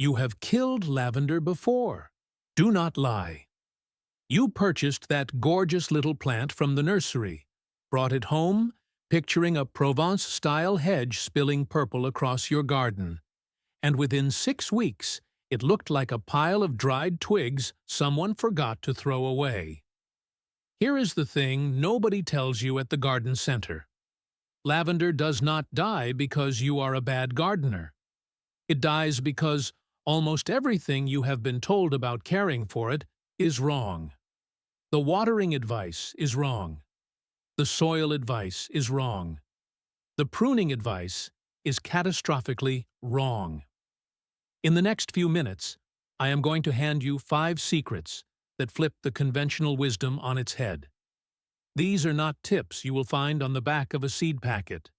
You have killed lavender before. Do not lie. You purchased that gorgeous little plant from the nursery, brought it home, picturing a Provence-style hedge spilling purple across your garden. And within 6 weeks, it looked like a pile of dried twigs someone forgot to throw away. Here is the thing nobody tells you at the garden center. Lavender does not die because you are a bad gardener. It dies because almost everything you have been told about caring for it is wrong. The watering advice is wrong. The soil advice is wrong. The pruning advice is catastrophically wrong. In the next few minutes, I am going to hand you 5 secrets that flip the conventional wisdom on its head. These are not tips you will find on the back of a seed packet.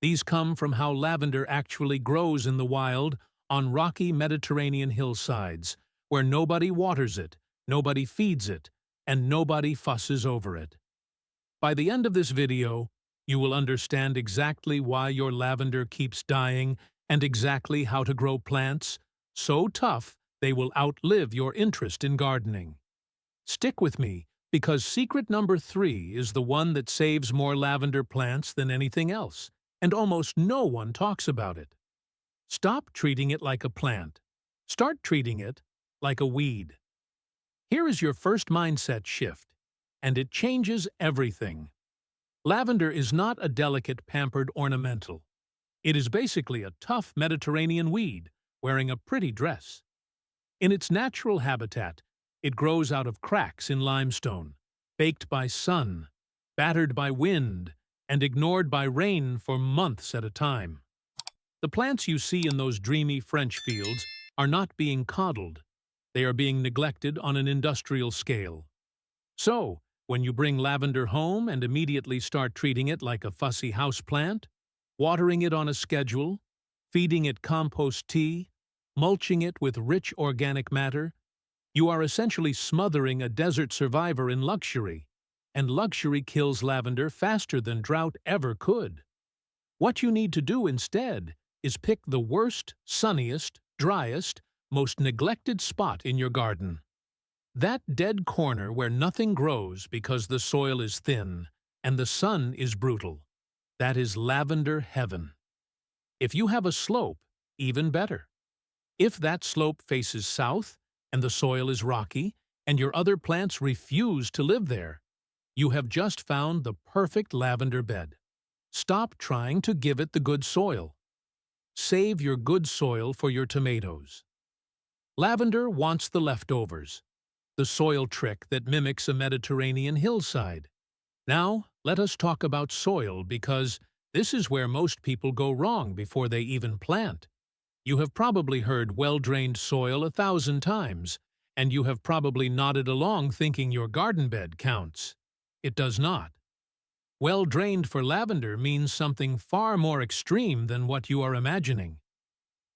These come from how lavender actually grows in the wild on rocky Mediterranean hillsides, where nobody waters it, nobody feeds it, and nobody fusses over it. By the end of this video, you will understand exactly why your lavender keeps dying and exactly how to grow plants so tough they will outlive your interest in gardening. Stick with me, because secret number 3 is the one that saves more lavender plants than anything else, and almost no one talks about it. Stop treating it like a plant. Start treating it like a weed. Here is your first mindset shift, and it changes everything. Lavender is not a delicate, pampered ornamental. It is basically a tough Mediterranean weed wearing a pretty dress. In its natural habitat, it grows out of cracks in limestone, baked by sun, battered by wind, and ignored by rain for months at a time. The plants you see in those dreamy French fields are not being coddled. They are being neglected on an industrial scale. So, when you bring lavender home and immediately start treating it like a fussy houseplant, watering it on a schedule, feeding it compost tea, mulching it with rich organic matter, you are essentially smothering a desert survivor in luxury, and luxury kills lavender faster than drought ever could. What you need to do instead is pick the worst, sunniest, driest, most neglected spot in your garden. That dead corner where nothing grows because the soil is thin and the sun is brutal. That is lavender heaven. If you have a slope, even better. If that slope faces south and the soil is rocky and your other plants refuse to live there, you have just found the perfect lavender bed. Stop trying to give it the good soil. Save your good soil for your tomatoes. Lavender wants the leftovers, the soil trick that mimics a Mediterranean hillside. Now, let us talk about soil, because this is where most people go wrong before they even plant. You have probably heard well-drained soil 1,000 times, and you have probably nodded along thinking your garden bed counts. It does not. Well-drained for lavender means something far more extreme than what you are imagining.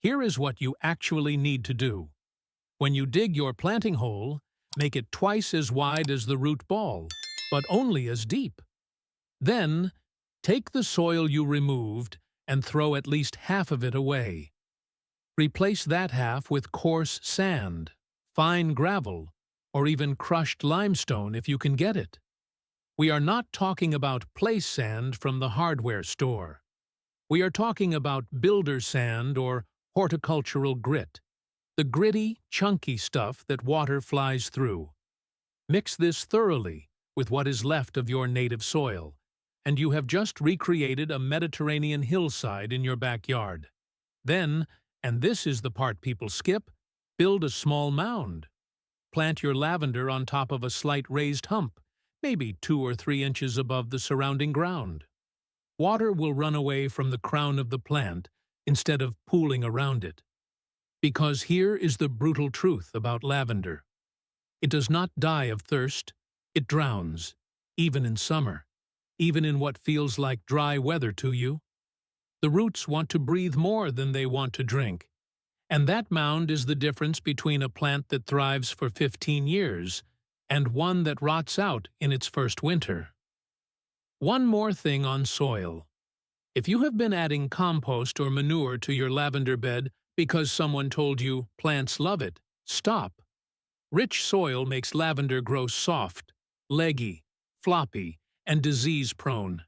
Here is what you actually need to do. When you dig your planting hole, make it twice as wide as the root ball, but only as deep. Then, take the soil you removed and throw at least half of it away. Replace that half with coarse sand, fine gravel, or even crushed limestone if you can get it. We are not talking about place sand from the hardware store. We are talking about builder sand or horticultural grit, the gritty, chunky stuff that water flies through. Mix this thoroughly with what is left of your native soil, and you have just recreated a Mediterranean hillside in your backyard. Then, and this is the part people skip, build a small mound. Plant your lavender on top of a slight raised hump, maybe 2 or 3 inches above the surrounding ground. Water will run away from the crown of the plant instead of pooling around it. Because here is the brutal truth about lavender. It does not die of thirst, it drowns, even in summer, even in what feels like dry weather to you. The roots want to breathe more than they want to drink. And that mound is the difference between a plant that thrives for 15 years and one that rots out in its first winter. One more thing on soil. If you have been adding compost or manure to your lavender bed because someone told you plants love it. Stop. Rich soil makes lavender grow soft, leggy, floppy, and disease-prone.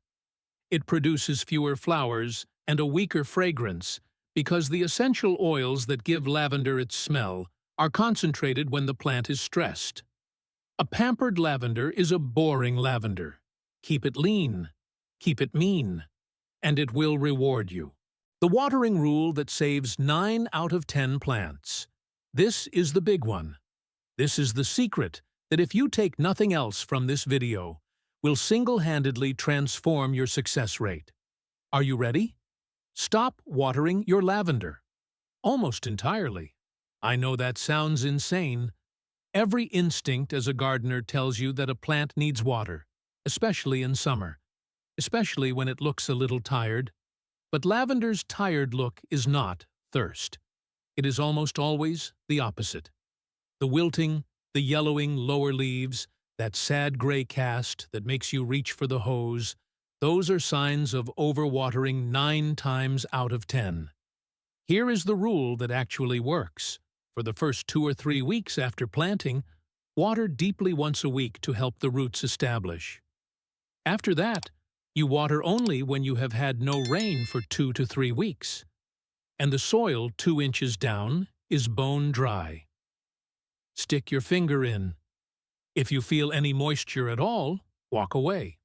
It produces fewer flowers and a weaker fragrance because the essential oils that give lavender its smell are concentrated when the plant is stressed. A pampered lavender is a boring lavender. Keep it lean, keep it mean, and it will reward you. The watering rule that saves 9 out of 10 plants. This is the big one. This is the secret that, if you take nothing else from this video, will single-handedly transform your success rate. Are you ready? Stop watering your lavender. Almost entirely. I know that sounds insane. Every instinct as a gardener tells you that a plant needs water, especially in summer, especially when it looks a little tired. But lavender's tired look is not thirst. It is almost always the opposite. The wilting, the yellowing lower leaves, that sad gray cast that makes you reach for the hose, those are signs of overwatering 9 times out of 10. Here is the rule that actually works. For the first 2 or 3 weeks after planting, water deeply once a week to help the roots establish. After that, you water only when you have had no rain for 2 to 3 weeks, and the soil 2 inches down is bone dry. Stick your finger in. If you feel any moisture at all, walk away.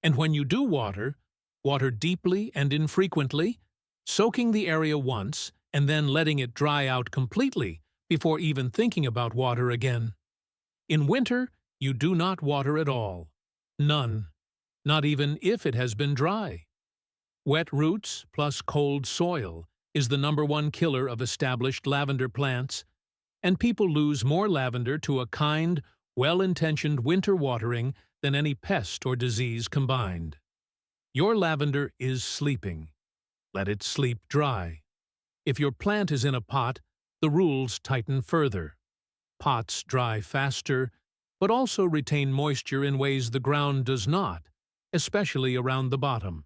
And when you do water, water deeply and infrequently, soaking the area once and then letting it dry out completely before even thinking about water again. In winter, you do not water at all. None. Not even if it has been dry. Wet roots plus cold soil is the #1 killer of established lavender plants, and people lose more lavender to a kind, well-intentioned winter watering than any pest or disease combined. Your lavender is sleeping. Let it sleep dry. If your plant is in a pot, the rules tighten further. Pots dry faster, but also retain moisture in ways the ground does not, especially around the bottom.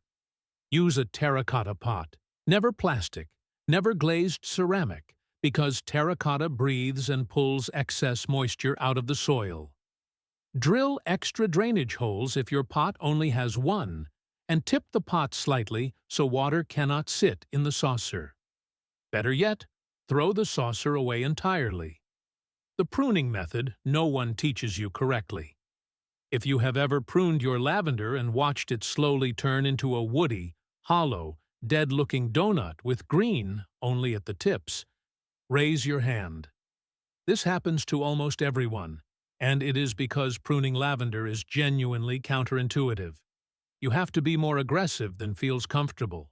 Use a terracotta pot, never plastic, never glazed ceramic, because terracotta breathes and pulls excess moisture out of the soil. Drill extra drainage holes if your pot only has 1, and tip the pot slightly so water cannot sit in the saucer. Better yet, throw the saucer away entirely. The pruning method no one teaches you correctly. If you have ever pruned your lavender and watched it slowly turn into a woody, hollow, dead-looking donut with green only at the tips, raise your hand. This happens to almost everyone, and it is because pruning lavender is genuinely counterintuitive. You have to be more aggressive than feels comfortable,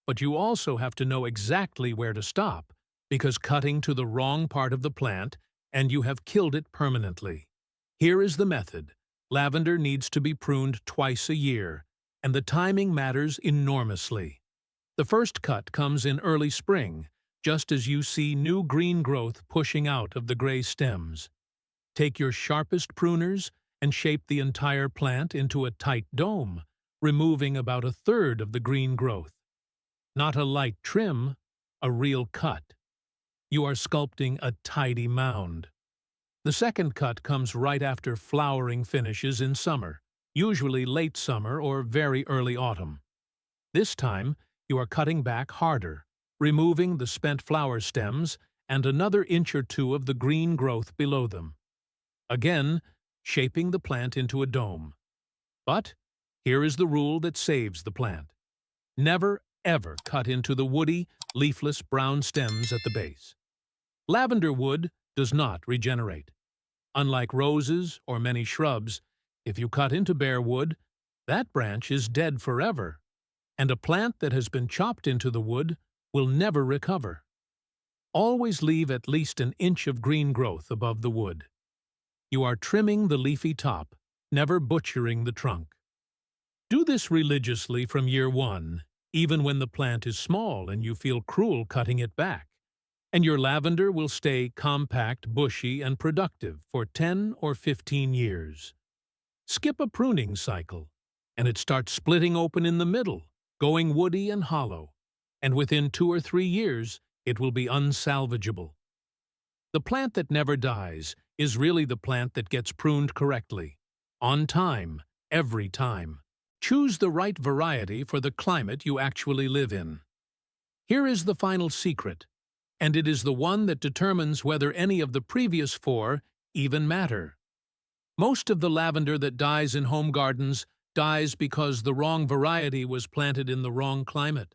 but you also have to know exactly where to stop, because cutting to the wrong part of the plant and you have killed it permanently. Here is the method. Lavender needs to be pruned twice a year, and the timing matters enormously. The first cut comes in early spring, just as you see new green growth pushing out of the gray stems. Take your sharpest pruners and shape the entire plant into a tight dome, removing about 1/3 of the green growth. Not a light trim, a real cut. You are sculpting a tidy mound. The second cut comes right after flowering finishes in summer, usually late summer or very early autumn. This time, you are cutting back harder, removing the spent flower stems and another inch or 2 of the green growth below them. Again, shaping the plant into a dome. But here is the rule that saves the plant. Never, ever cut into the woody, leafless brown stems at the base. Lavender wood does not regenerate. Unlike roses or many shrubs, if you cut into bare wood, that branch is dead forever, and a plant that has been chopped into the wood will never recover. Always leave at least an inch of green growth above the wood. You are trimming the leafy top, never butchering the trunk. Do this religiously from year 1, even when the plant is small and you feel cruel cutting it back, and your lavender will stay compact, bushy, and productive for 10 or 15 years. Skip a pruning cycle, and it starts splitting open in the middle, going woody and hollow, and within 2 or 3 years, it will be unsalvageable. The plant that never dies is really the plant that gets pruned correctly, on time, every time. Choose the right variety for the climate you actually live in. Here is the final secret, and it is the one that determines whether any of the previous four even matter. Most of the lavender that dies in home gardens dies because the wrong variety was planted in the wrong climate.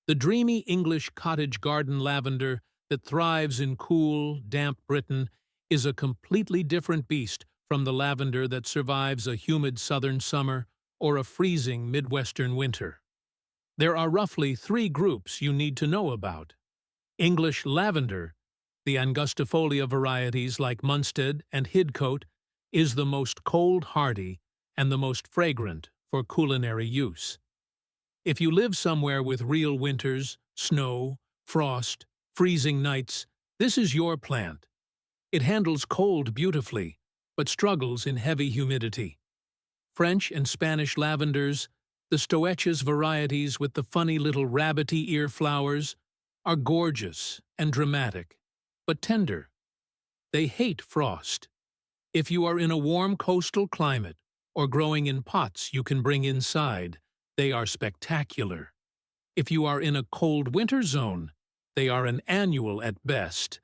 The dreamy English cottage garden lavender that thrives in cool, damp Britain is a completely different beast from the lavender that survives a humid southern summer or a freezing Midwestern winter. There are roughly 3 groups you need to know about. English lavender, the angustifolia varieties like Munstead and Hidcote, is the most cold-hardy and the most fragrant for culinary use. If you live somewhere with real winters, snow, frost, freezing nights, this is your plant. It handles cold beautifully, but struggles in heavy humidity. French and Spanish lavenders, the Stoeches varieties with the funny little rabbity ear flowers, are gorgeous and dramatic, but tender. They hate frost. If you are in a warm coastal climate or growing in pots you can bring inside, they are spectacular. If you are in a cold winter zone, they are an annual at best.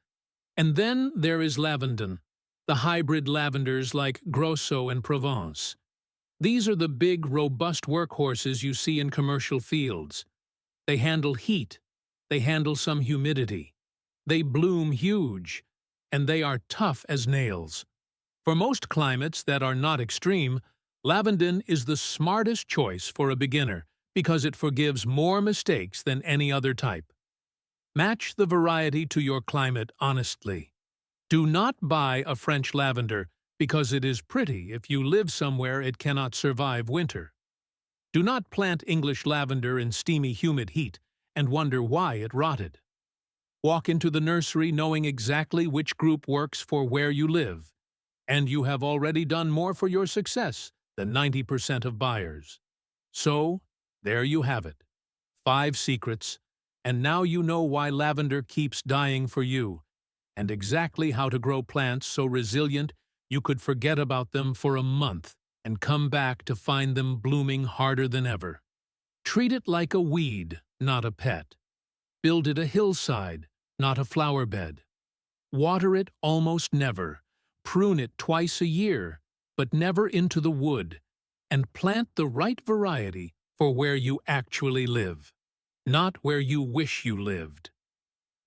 And then there is lavandin, the hybrid lavenders like Grosso and Provence. These are the big, robust workhorses you see in commercial fields. They handle heat, they handle some humidity, they bloom huge, and they are tough as nails. For most climates that are not extreme, lavandin is the smartest choice for a beginner because it forgives more mistakes than any other type. Match the variety to your climate honestly. Do not buy a French lavender because it is pretty if you live somewhere it cannot survive winter. Do not plant English lavender in steamy, humid heat and wonder why it rotted. Walk into the nursery knowing exactly which group works for where you live, and you have already done more for your success than 90% of buyers. So, there you have it. 5 secrets, and now you know why lavender keeps dying for you, and exactly how to grow plants so resilient you could forget about them for a month and come back to find them blooming harder than ever. Treat it like a weed, not a pet. Build it a hillside, not a flower bed. Water it almost never. Prune it twice a year, but never into the wood, and plant the right variety for where you actually live, not where you wish you lived.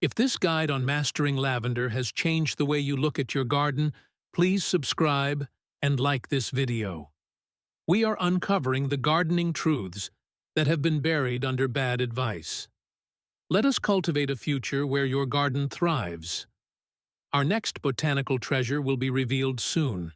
If this guide on mastering lavender has changed the way you look at your garden, please subscribe and like this video. We are uncovering the gardening truths that have been buried under bad advice. Let us cultivate a future where your garden thrives. Our next botanical treasure will be revealed soon.